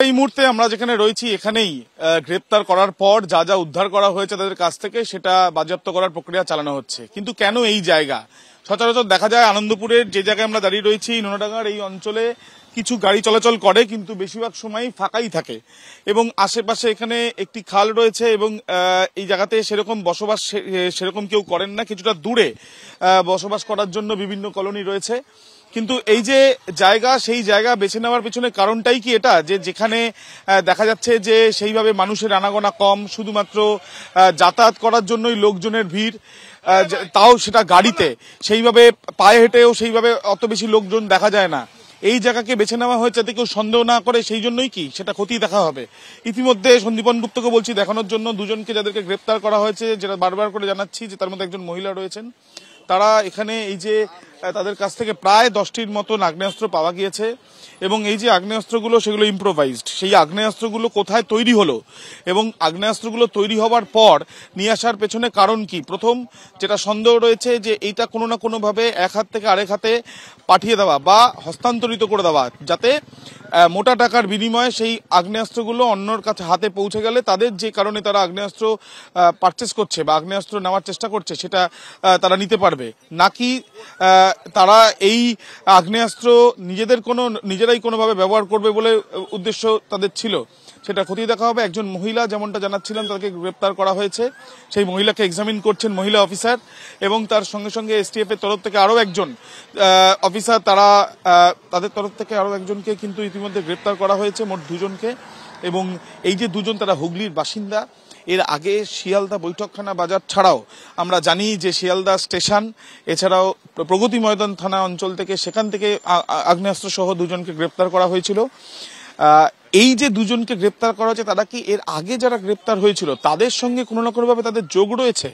এই মুহূর্তে আমরা যেখানে রয়েছি এখানেই গ্রেপ্তার করার পর যা যা উদ্ধার করা হয়েছে তাদের কাছ থেকে সেটা বাজেয়াপ্ত করার প্রক্রিয়া চালানো হচ্ছে। কিন্তু কেন এই জায়গা? সচরাচর দেখা যায় আনন্দপুরের যে জায়গায় আমরা দাঁড়িয়ে রয়েছি নোনাডাঙ্গার এই অঞ্চলে কিছু গাড়ি চলাচল করে, কিন্তু বেশিরভাগ সময় ফাঁকাই থাকে এবং আশেপাশে এখানে একটি খাল রয়েছে এবং এই জায়গাতে সেরকম বসবাস সেরকম কেউ করেন না। কিছুটা দূরে বসবাস করার জন্য বিভিন্ন কলোনি রয়েছে। কিন্তু এই যে জায়গা, সেই জায়গা বেছে নেওয়ার পেছনে কারণটাই কি এটা যে যেখানে দেখা যাচ্ছে যে সেইভাবে মানুষের আনাগোনা কম, শুধুমাত্র যাতায়াত করার জন্যই লোকজনের ভিড়, তাও সেটা গাড়িতে, সেইভাবে পায়ে হেঁটেও সেইভাবে অত বেশি লোকজন দেখা যায় না। এই জায়গাকে বেছে নেওয়া হয়েছে যাতে কেউ সন্দেহ না করে, সেই জন্যই কি সেটা খতিয়ে দেখা হবে। ইতিমধ্যে সন্দীপন গুপ্তকে বলছি দেখানোর জন্য দুজনকে যাদেরকে গ্রেপ্তার করা হয়েছে, যেটা বারবার করে জানাচ্ছি যে তার মধ্যে একজন মহিলা রয়েছেন। তারা এখানে এই যে তাদের কাছ থেকে প্রায় 10টির মতো আগ্নেয়াস্ত্র পাওয়া গিয়েছে এবং এই যে আগ্নেয়াস্ত্রগুলো সেগুলো ইম্প্রোভাইজড। সেই আগ্নেয়াস্ত্রগুলো কোথায় তৈরি হলো এবং আগ্নেয়াস্ত্রগুলো তৈরি হওয়ার পর নিয়ে আসার পেছনে কারণ কি? প্রথম যেটা সন্দেহ রয়েছে যে এইটা কোনো না কোনোভাবে এক হাত থেকে আরেক হাতে পাঠিয়ে দেওয়া বা হস্তান্তরিত করে দেওয়া, যাতে মোটা টাকার বিনিময়ে সেই আগ্নেয়াস্ত্রগুলো অন্যর কাছে হাতে পৌঁছে গেলে তাদের যে কারণে তারা আগ্নেয়াস্ত্র পারচেস করছে বা আগ্নেয়াস্ত্র নেওয়ার চেষ্টা করছে সেটা তারা নিতে পারবে, নাকি তারা এই আগ্নেয়াস্ত্র নিজেরাই কোনোভাবে ব্যবহার করবে বলে উদ্দেশ্য তাদের ছিল, সেটা খতিয়ে দেখা হবে। একজন মহিলা যেমনটা জানাচ্ছিলাম তাকে গ্রেপ্তার করা হয়েছে, সেই মহিলাকে এক্সামিন করছেন মহিলা অফিসার এবং তার সঙ্গে সঙ্গে এসটিএফ এর তরফ থেকে আরও একজন অফিসার, তাদের তরফ থেকে আরও একজনকে কিন্তু ইতিমধ্যে গ্রেপ্তার করা হয়েছে, মোট দুজনকে। এবং এই যে দুজন তারা হুগলির বাসিন্দা। এর আগে শিয়ালদা বৈঠকখানা বাজার ছাড়াও আমরা জানি যে শিয়ালদা স্টেশন এছাড়াও প্রগতি ময়দান থানা অঞ্চল থেকে সেখান থেকে আগ্নেয়াস্ত্র সহ দুজনকে গ্রেপ্তার করা হয়েছিল। এই যে দুজনকে গ্রেপ্তার করা হয়েছে তারা কি এর আগে যারা গ্রেপ্তার হয়েছিল তাদের সঙ্গে কোনো না কোনোভাবে তাদের যোগ রয়েছে,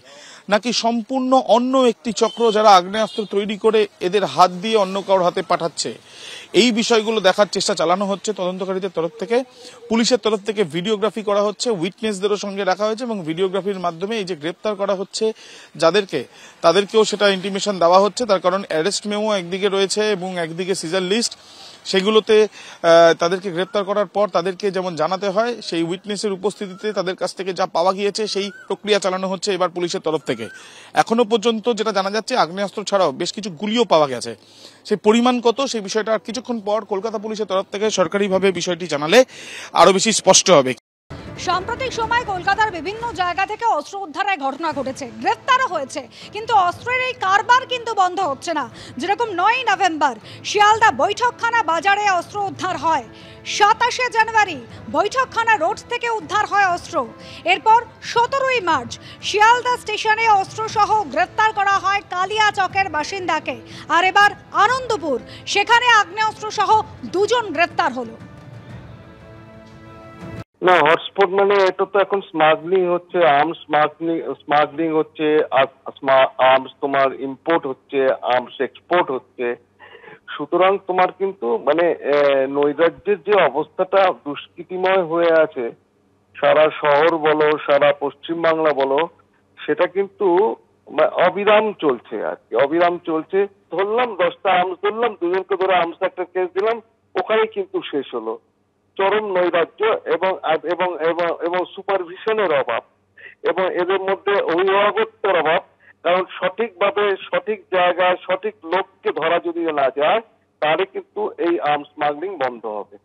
নাকি সম্পূর্ণ অন্য একটি চক্র যারা আগ্নেয়াস্ত্র তৈরি করে এদের হাত দিয়ে অন্য কারোর হাতে পাঠাচ্ছে? এই বিষয়গুলো দেখার চেষ্টা চালানো হচ্ছে তদন্তকারীদের তরফ থেকে। পুলিশের তরফ থেকে ভিডিওগ্রাফি করা হচ্ছে, উইটনেসদেরও সঙ্গে রাখা হয়েছে এবং ভিডিওগ্রাফির মাধ্যমে এই যে গ্রেপ্তার করা হচ্ছে যাদেরকে, তাদেরকেও সেটা ইন্টিমেশন দেওয়া হচ্ছে। তার কারণ অ্যারেস্ট মেমো একদিকে রয়েছে এবং একদিকে সিজার লিস্ট, সেগুলোতে তাদেরকে গ্রেপ্তার করার পর তাদেরকে যেমন জানাতে হয় সেই উইটনেসের উপস্থিতিতে তাদের কাছ থেকে যা পাওয়া গিয়েছে সেই প্রক্রিয়া চালানো হচ্ছে এবার পুলিশের তরফ থেকে। এখনো পর্যন্ত যেটা জানা যাচ্ছে আগ্নেয়াস্ত্র ছাড়াও বেশ কিছু গুলিও পাওয়া গেছে। সেই পরিমাণ কত সেই বিষয়টা আর কিছুক্ষণ পর কলকাতা পুলিশের তরফ থেকে সরকারিভাবে বিষয়টি জানালে আরো বেশি স্পষ্ট হবে। সাম্প্রতিক সময় কলকাতার বিভিন্ন জায়গা থেকে অস্ত্র উদ্ধারের ঘটনা ঘটেছে, গ্রেফতারও হয়েছে, কিন্তু অস্ত্রের এই কারবার কিন্তু বন্ধ হচ্ছে না। যেরকম 9ই নভেম্বর শিয়ালদা বৈঠকখানা বাজারে অস্ত্র উদ্ধার হয়, 27শে জানুয়ারি বৈঠকখানা রোড থেকে উদ্ধার হয় অস্ত্র, এরপর 17ই মার্চ শিয়ালদা স্টেশনে অস্ত্র সহ গ্রেফতার করা হয় কালিয়া চকের বাসিন্দাকে। আর এবার আনন্দপুর, সেখানে আগ্নেয়াস্ত্র সহ দুজন গ্রেফতার হলো। না, হটস্পট মানে এটা তো এখন স্মাগলিং হচ্ছে, আর্মস স্মাগলিং হচ্ছে, আর্মস তোমার ইম্পোর্ট হচ্ছে, আর্মস এক্সপোর্ট হচ্ছে। সুতরাং তোমার কিন্তু মানে নৈরাজ্যের যে অবস্থাটা দুষ্কৃতিময় হয়ে আছে সারা শহর বলো সারা পশ্চিম বাংলা বলো, সেটা কিন্তু অবিরাম চলছে আর কি, অবিরাম চলছে। ধরলাম 10টা আর্মস ধরলাম, দুজনকে ধরে আর্মস একটা কেস দিলাম, ওখানেই কিন্তু শেষ হলো। চরম নৈরাজ্য এবং এবং এবং এবং সুপারভিশনের অভাব এবং এদের মধ্যে অভিভাবকত্বের অভাব। কারণ সঠিকভাবে সঠিক জায়গায় সঠিক লোককে ধরা যদি না যায় তাহলে কিন্তু এই আর্মস স্মাগলিং বন্ধ হবে।